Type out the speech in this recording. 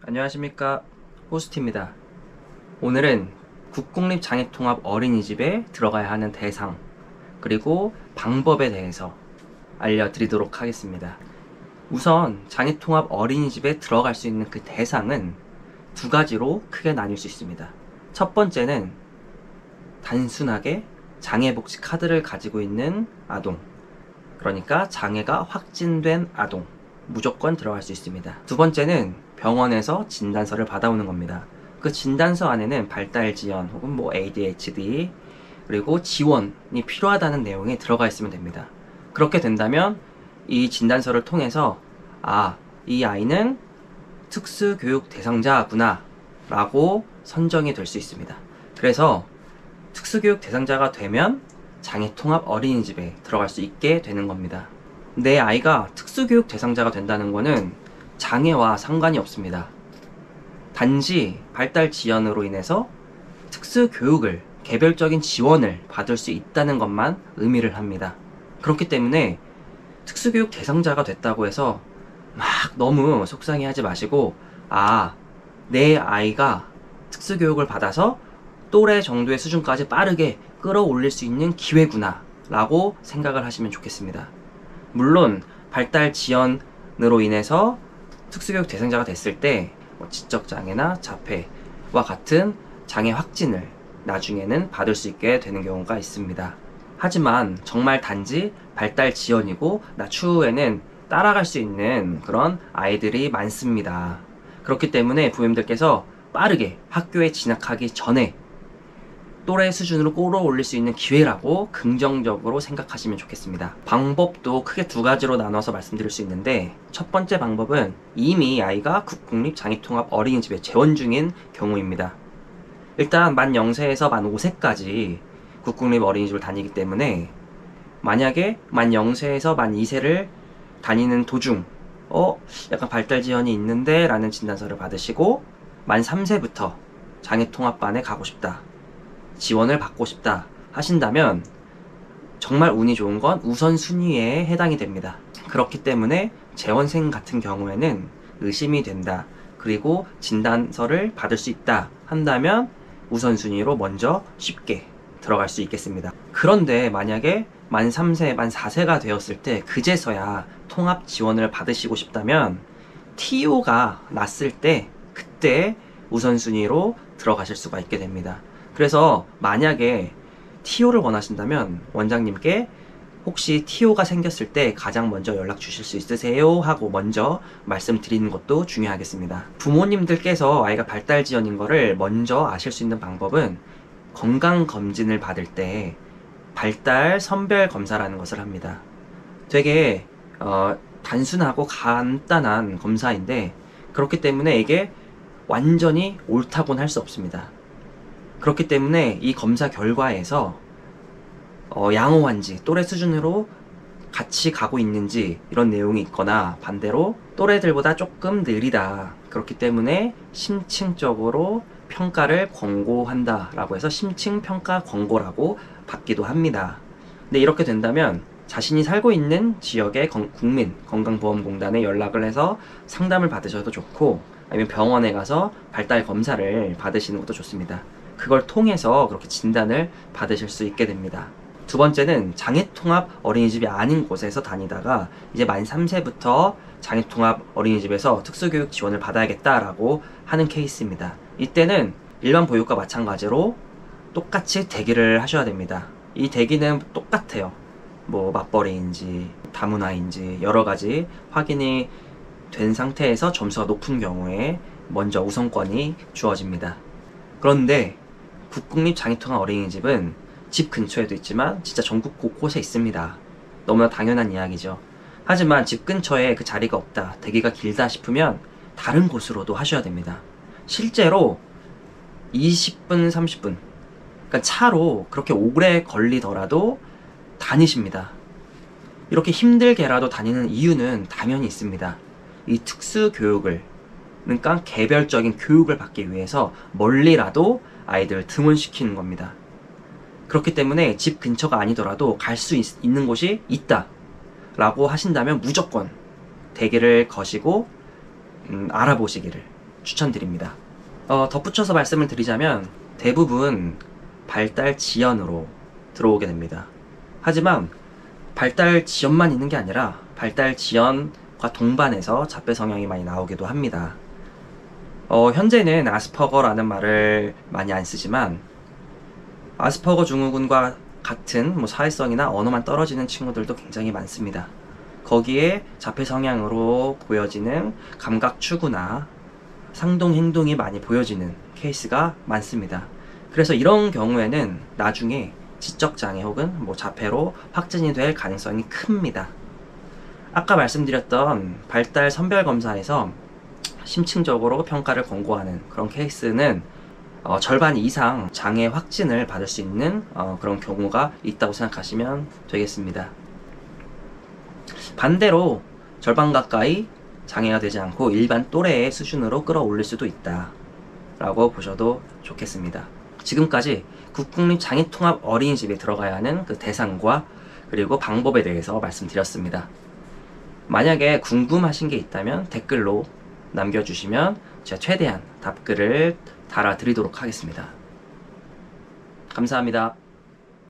안녕하십니까, 호스트입니다. 오늘은 국공립장애통합 어린이집에 들어가야 하는 대상 그리고 방법에 대해서 알려드리도록 하겠습니다. 우선 장애통합 어린이집에 들어갈 수 있는 그 대상은 두 가지로 크게 나뉠 수 있습니다. 첫 번째는 단순하게 장애복지 카드를 가지고 있는 아동, 그러니까 장애가 확진된 아동, 무조건 들어갈 수 있습니다. 두 번째는 병원에서 진단서를 받아오는 겁니다. 그 진단서 안에는 발달 지연 혹은 ADHD 그리고 지원이 필요하다는 내용이 들어가 있으면 됩니다. 그렇게 된다면 이 진단서를 통해서 이 아이는 특수교육 대상자구나 라고 선정이 될 수 있습니다. 그래서 특수교육 대상자가 되면 장애통합 어린이집에 들어갈 수 있게 되는 겁니다. 내 아이가 특수교육 대상자가 된다는 것은 장애와 상관이 없습니다. 단지 발달 지연으로 인해서 특수교육을, 개별적인 지원을 받을 수 있다는 것만 의미를 합니다. 그렇기 때문에 특수교육 대상자가 됐다고 해서 막 너무 속상해하지 마시고 내 아이가 특수교육을 받아서 또래 정도의 수준까지 빠르게 끌어올릴 수 있는 기회구나 라고 생각을 하시면 좋겠습니다. 물론 발달 지연으로 인해서 특수교육 대상자가 됐을 때 지적장애나 자폐와 같은 장애 확진을 나중에는 받을 수 있게 되는 경우가 있습니다. 하지만 정말 단지 발달 지연이고 추후에는 따라갈 수 있는 그런 아이들이 많습니다. 그렇기 때문에 부모님들께서 빠르게 학교에 진학하기 전에 또래 수준으로 끌어올릴 수 있는 기회라고 긍정적으로 생각하시면 좋겠습니다. 방법도 크게 두 가지로 나눠서 말씀드릴 수 있는데, 첫 번째 방법은 이미 아이가 국공립장애통합 어린이집에 재원 중인 경우입니다. 일단 만 0세에서 만 5세까지 국공립 어린이집을 다니기 때문에 만약에 만 0세에서 만 2세를 다니는 도중 약간 발달 지연이 있는데 라는 진단서를 받으시고 만 3세부터 장애통합반에 가고 싶다, 지원을 받고 싶다 하신다면 정말 운이 좋은 건 우선순위에 해당이 됩니다. 그렇기 때문에 재원생 같은 경우에는 의심이 된다, 그리고 진단서를 받을 수 있다 한다면 우선순위로 먼저 쉽게 들어갈 수 있겠습니다. 그런데 만약에 만 3세, 만 4세가 되었을 때 그제서야 통합 지원을 받으시고 싶다면 TO가 났을 때 그때 우선순위로 들어가실 수가 있게 됩니다. 그래서 만약에 TO를 원하신다면 원장님께 혹시 TO가 생겼을 때 가장 먼저 연락 주실 수 있으세요? 하고 먼저 말씀드리는 것도 중요하겠습니다. 부모님들께서 아이가 발달 지연인 거를 먼저 아실 수 있는 방법은 건강검진을 받을 때 발달 선별 검사라는 것을 합니다. 되게 단순하고 간단한 검사인데 그렇기 때문에 이게 완전히 옳다고는 할 수 없습니다. 그렇기 때문에 이 검사 결과에서 양호한지, 또래 수준으로 같이 가고 있는지 이런 내용이 있거나 반대로 또래들보다 조금 느리다, 그렇기 때문에 심층적으로 평가를 권고한다 라고 해서 심층평가 권고라고 받기도 합니다. 근데 이렇게 된다면 자신이 살고 있는 지역의 국민건강보험공단에 연락을 해서 상담을 받으셔도 좋고, 아니면 병원에 가서 발달 검사를 받으시는 것도 좋습니다. 그걸 통해서 그렇게 진단을 받으실 수 있게 됩니다. 두 번째는 장애통합 어린이집이 아닌 곳에서 다니다가 이제 만 3세부터 장애통합 어린이집에서 특수교육 지원을 받아야겠다라고 하는 케이스입니다. 이때는 일반 보육과 마찬가지로 똑같이 대기를 하셔야 됩니다. 이 대기는 똑같아요. 맞벌이인지 다문화인지 여러가지 확인이 된 상태에서 점수가 높은 경우에 먼저 우선권이 주어집니다. 그런데 국공립장애통합 어린이집은 집 근처에도 있지만 진짜 전국 곳곳에 있습니다. 너무나 당연한 이야기죠. 하지만 집 근처에 그 자리가 없다, 대기가 길다 싶으면 다른 곳으로도 하셔야 됩니다. 실제로 20분, 30분, 그러니까 차로 그렇게 오래 걸리더라도 다니십니다. 이렇게 힘들게라도 다니는 이유는 당연히 있습니다. 이 특수교육을, 그러니까 개별적인 교육을 받기 위해서 멀리라도 아이들을 등원시키는 겁니다. 그렇기 때문에 집 근처가 아니더라도 갈 수 있는 곳이 있다 라고 하신다면 무조건 대기를 거시고 알아보시기를, 추천드립니다. 덧붙여서 말씀을 드리자면 대부분 발달 지연으로 들어오게 됩니다. 하지만 발달 지연만 있는 게 아니라 발달 지연과 동반해서 자폐 성향이 많이 나오기도 합니다. 현재는 아스퍼거라는 말을 많이 안 쓰지만 아스퍼거 증후군과 같은 사회성이나 언어만 떨어지는 친구들도 굉장히 많습니다. 거기에 자폐 성향으로 보여지는 감각 추구나 상동 행동이 많이 보여지는 케이스가 많습니다. 그래서 이런 경우에는 나중에 지적장애 혹은 자폐로 확진이 될 가능성이 큽니다. 아까 말씀드렸던 발달 선별검사에서 심층적으로 평가를 권고하는 그런 케이스는 절반 이상 장애 확진을 받을 수 있는 그런 경우가 있다고 생각하시면 되겠습니다. 반대로 절반 가까이 장애가 되지 않고 일반 또래의 수준으로 끌어올릴 수도 있다 라고 보셔도 좋겠습니다. 지금까지 국공립장애통합 어린이집에 들어가야 하는 그 대상과 그리고 방법에 대해서 말씀드렸습니다. 만약에 궁금하신 게 있다면 댓글로 남겨주시면 제가 최대한 답글을 달아드리도록 하겠습니다. 감사합니다.